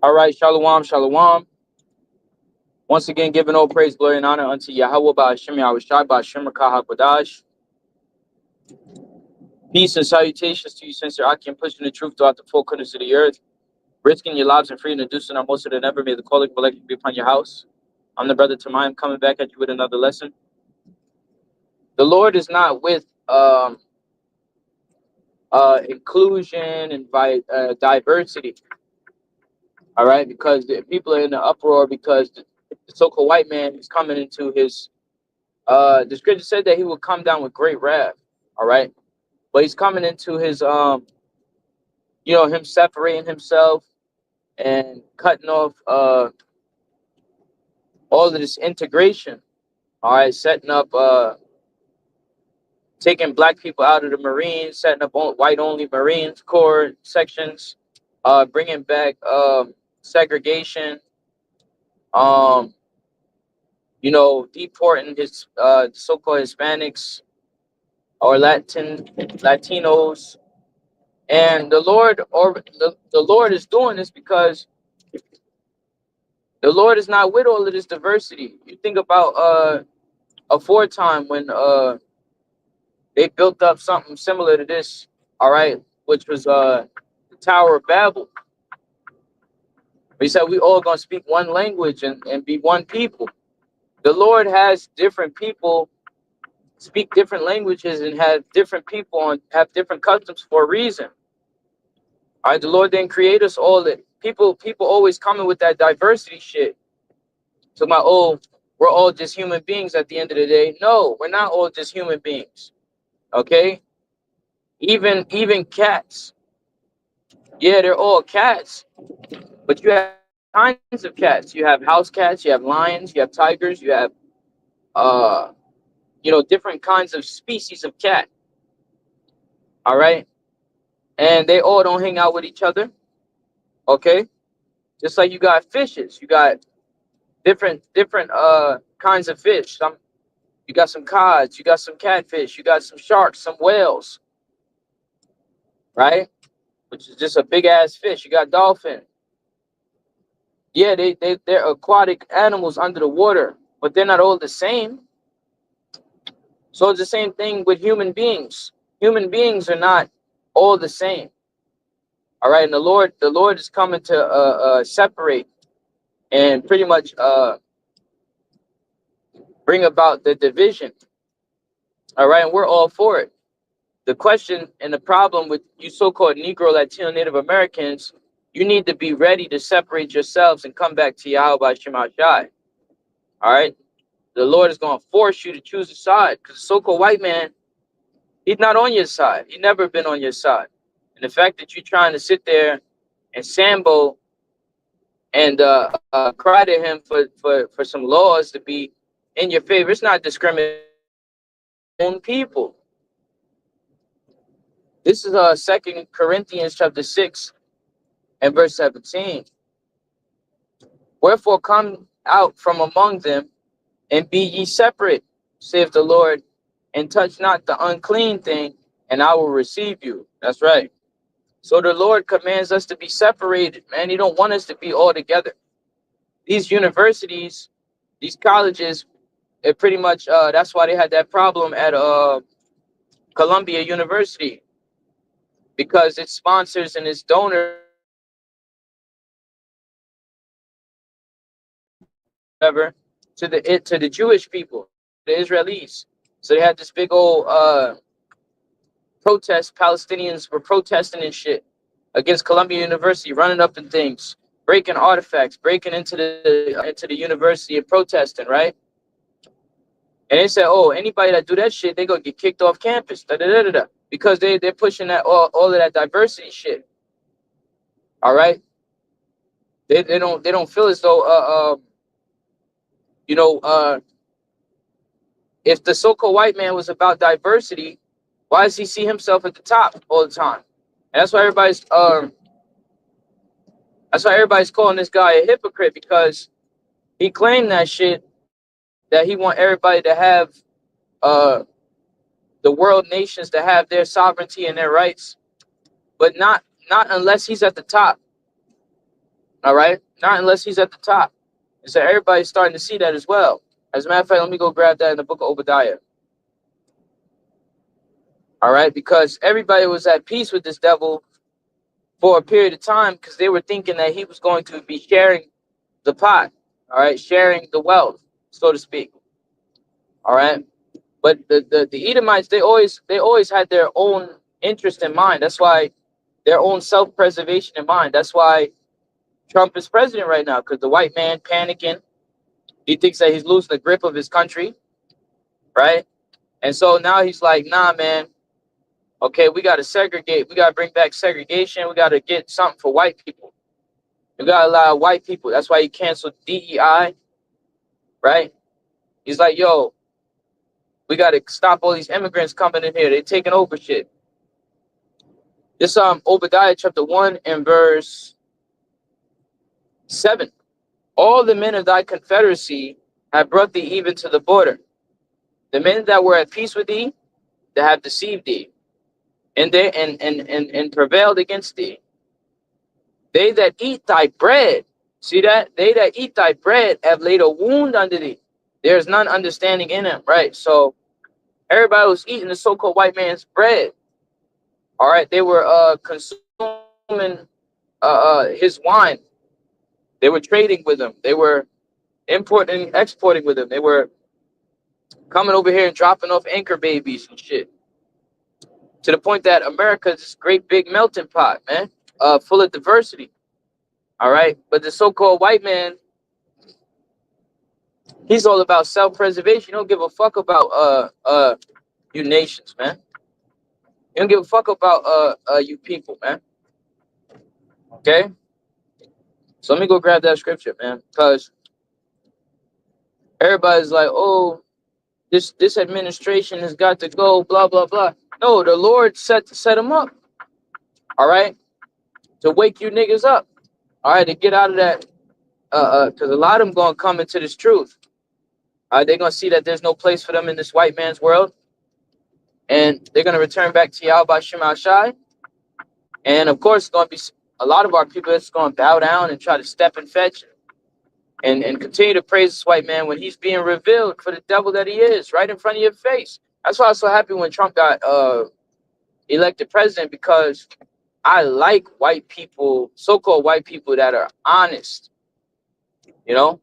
All right, shalom, shalom. Once again, giving all praise, glory, and honor unto Yahweh Ba'ashem Yahushai Ba'ashem Rakah HaKodash. Peace and salutations to you, sincere Aki, and pushing the truth throughout the four corners of the earth, risking your lives and freedom, inducing our most of than ever. May the calling collective be upon your house. I'm the brother Tamayim, coming back at you with another lesson. The Lord is not with inclusion and diversity. All right, because the people are in the uproar because the so-called white man is coming into his. The scripture said that he will come down with great wrath. All right, but he's coming into his him separating himself and cutting off all of this integration. All right, setting up taking black people out of the Marines, setting up white only Marines Corps sections, bringing back segregation, um, deporting his so-called Hispanics or Latinos. And the Lord is doing this because the Lord is not with all of this diversity. You think about aforetime when they built up something similar to this, all right, which was the Tower of Babel. He said we all gonna speak one language and be one people. The Lord has different people speak different languages and have different people and have different customs for a reason. All right, the Lord didn't create us all that people always coming with that diversity shit. So we're all just human beings at the end of the day. No, we're not all just human beings. Okay? Even cats. Yeah, they're all cats. But you have kinds of cats. You have house cats, you have lions, you have tigers, you have different kinds of species of cat. All right? And they all don't hang out with each other. Okay? Just like you got fishes, you got different kinds of fish. You got some cods, you got some catfish, you got some sharks, some whales, right? Which is just a big ass fish. You got dolphin. Yeah, they're aquatic animals under the water, but they're not all the same. So it's the same thing with human beings. Human beings are not all the same. All right, and the Lord is coming to separate and pretty much bring about the division. All right, and we're all for it. The question and the problem with you so-called Negro, Latino, Native Americans, you need to be ready to separate yourselves and come back to Yahweh Shema Shai. All right? The Lord is going to force you to choose a side because the so-called white man, he's not on your side. He's never been on your side. And the fact that you're trying to sit there and sambo and cry to him for some laws to be in your favor, it's not discriminating on people. This is 2 Corinthians chapter 6 and verse 17. Wherefore come out from among them and be ye separate, saith the Lord, and touch not the unclean thing, and I will receive you. That's right. So the Lord commands us to be separated, man. He don't want us to be all together. These universities, these colleges, it pretty much that's why they had that problem at Columbia University, because its sponsors and its donors ever to the Jewish people, the Israelis. So they had this big old protest. Palestinians were protesting and shit against Columbia University, running up and things, breaking artifacts, breaking into the university and protesting, right? And they said, oh, anybody that do that shit, they gonna get kicked off campus, because they're pushing that all of that diversity shit. All right, they don't feel as though if the so-called white man was about diversity, why does he see himself at the top all the time? And that's why everybody's calling this guy a hypocrite, because he claimed that shit, that he want everybody to have the world nations to have their sovereignty and their rights, but not unless he's at the top. All right, not unless he's at the top. And so everybody's starting to see that as well. As a matter of fact, let me go grab that in the book of Obadiah. All right, because everybody was at peace with this devil for a period of time because they were thinking that he was going to be sharing the pot, all right, sharing the wealth, so to speak. All right. But the Edomites, they always had their own interest in mind. That's why their own self-preservation in mind. That's why Trump is president right now, because the white man panicking. He thinks that he's losing the grip of his country, right? And so now he's like, nah, man, okay, we got to segregate. We got to bring back segregation. We got to get something for white people. We got to allow white people. That's why he canceled DEI, right? He's like, yo, we got to stop all these immigrants coming in here. They're taking over shit. This Obadiah chapter 1 and verse 7. All the men of thy confederacy have brought thee even to the border. The men that were at peace with thee, that have deceived thee, and they and prevailed against thee. They that eat thy bread, see that? They that eat thy bread have laid a wound under thee. There is none understanding in them, right? So everybody was eating the so-called white man's bread. All right, they were consuming his wine. They were trading with him. They were importing and exporting with him. They were coming over here and dropping off anchor babies and shit. To the point that America is this great big melting pot, man, full of diversity. All right, but the so-called white man, he's all about self-preservation. He don't give a fuck about you nations, man. He don't give a fuck about you people, man. Okay, so let me go grab that scripture, man, because everybody's like, oh, this administration has got to go, blah blah blah. No, the Lord set them up, all right, to wake you niggas up, all right, to get out of that, because a lot of them gonna come into this truth. They're gonna see that there's no place for them in this white man's world, and they're gonna return back to Yahweh Shema Shai. And of course, it's gonna be a lot of our people that's gonna bow down and try to step and fetch and continue to praise this white man when he's being revealed for the devil that he is right in front of your face. That's why I was so happy when Trump got elected president, because I like white people, so-called white people that are honest. You know,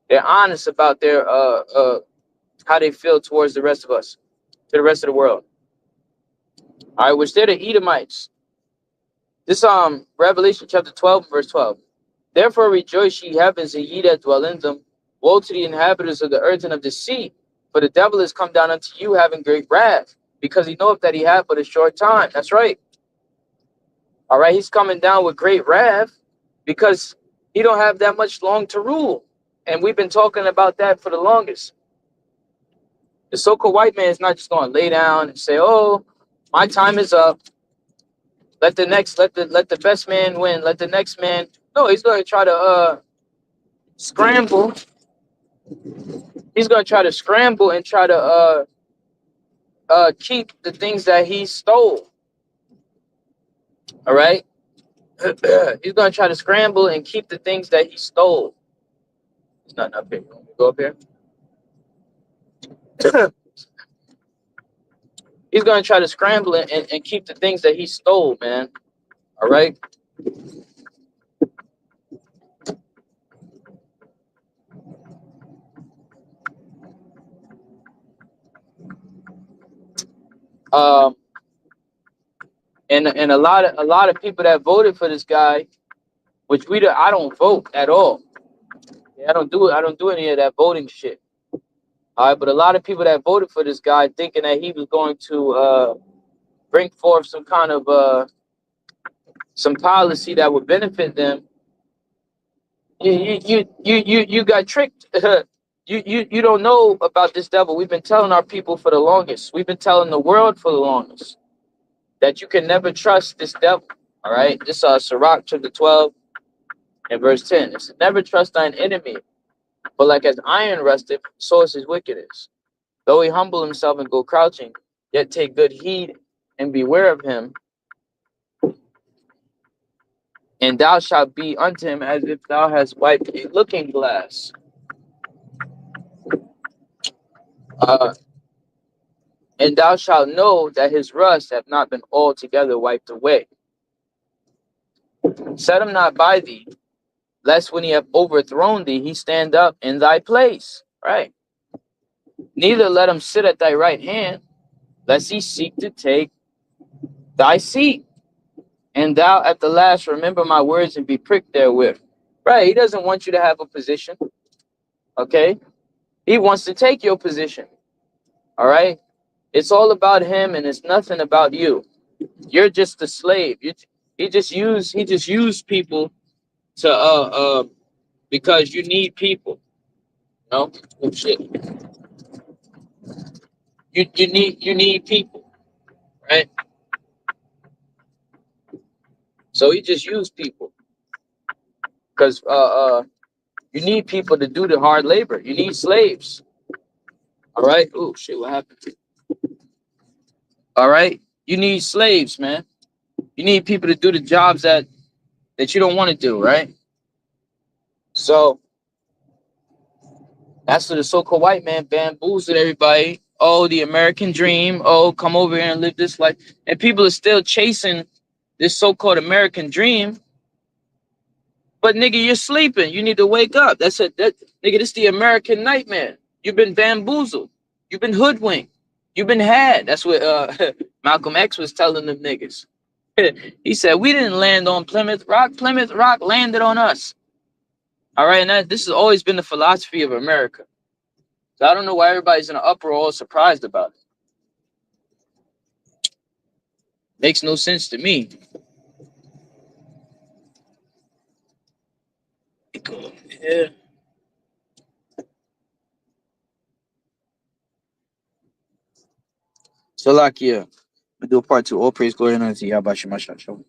they're honest about their how they feel towards the rest of us, to the rest of the world. All right, which they're the Edomites. This Revelation chapter 12 verse 12. Therefore rejoice, ye heavens, and ye that dwell in them. Woe to the inhabitants of the earth and of the sea, for the devil is come down unto you having great wrath, because he knoweth that he hath but a short time. That's right. All right, he's coming down with great wrath because he don't have that much long to rule. And we've been talking about that for the longest. The so-called white man is not just going to lay down and say, oh, my time is up. Let the best man win. Let the next man. No, he's going to try to scramble. He's going to try to scramble and try to keep the things that he stole. All right. He's going to try to scramble and keep the things that he stole. It's not up here. You want me to go up here? He's going to try to scramble and keep the things that he stole, man. All right. And a lot of people that voted for this guy, which I don't vote at all. I don't do any of that voting shit. All right, but a lot of people that voted for this guy thinking that he was going to bring forth some kind of some policy that would benefit them. You got tricked. You don't know about this devil. We've been telling our people for the longest. We've been telling the world for the longest that you can never trust this devil. All right, this Sirach chapter 12 and verse 10. It's never trust thine enemy, but like as iron rusteth, so is his wickedness. Though he humble himself and go crouching, yet take good heed and beware of him. and thou shalt be unto him as if thou hast wiped a looking glass. Uh, and thou shalt know that his rust have not been altogether wiped away. Set him not by thee, lest when he have overthrown thee, he stand up in thy place. Right. Neither let him sit at thy right hand, lest he seek to take thy seat. And thou at the last remember my words and be pricked therewith. Right. He doesn't want you to have a position. Okay. He wants to take your position. All right. It's all about him and it's nothing about you. You're just a slave. He just used people to because you need people. No, oh shit. You need people, right? So he just used people because you need people to do the hard labor. You need slaves. All right. Oh shit, what happened? All right. You need slaves, man. You need people to do the jobs that you don't want to do, right? So that's what the so-called white man bamboozled everybody. Oh, the American dream. Oh, come over here and live this life. And people are still chasing this so-called American dream. But nigga, you're sleeping. You need to wake up. That's it. That nigga, this the American nightmare. You've been bamboozled. You've been hoodwinked. You've been had. That's what Malcolm X was telling them niggas. He said, we didn't land on Plymouth Rock. Plymouth Rock landed on us. All right, and this has always been the philosophy of America. So I don't know why everybody's in an uproar all surprised about it. Makes no sense to me. Yeah. So like, yeah, we do part two. All praise, glory, and honor to Yahweh Shema Shalom.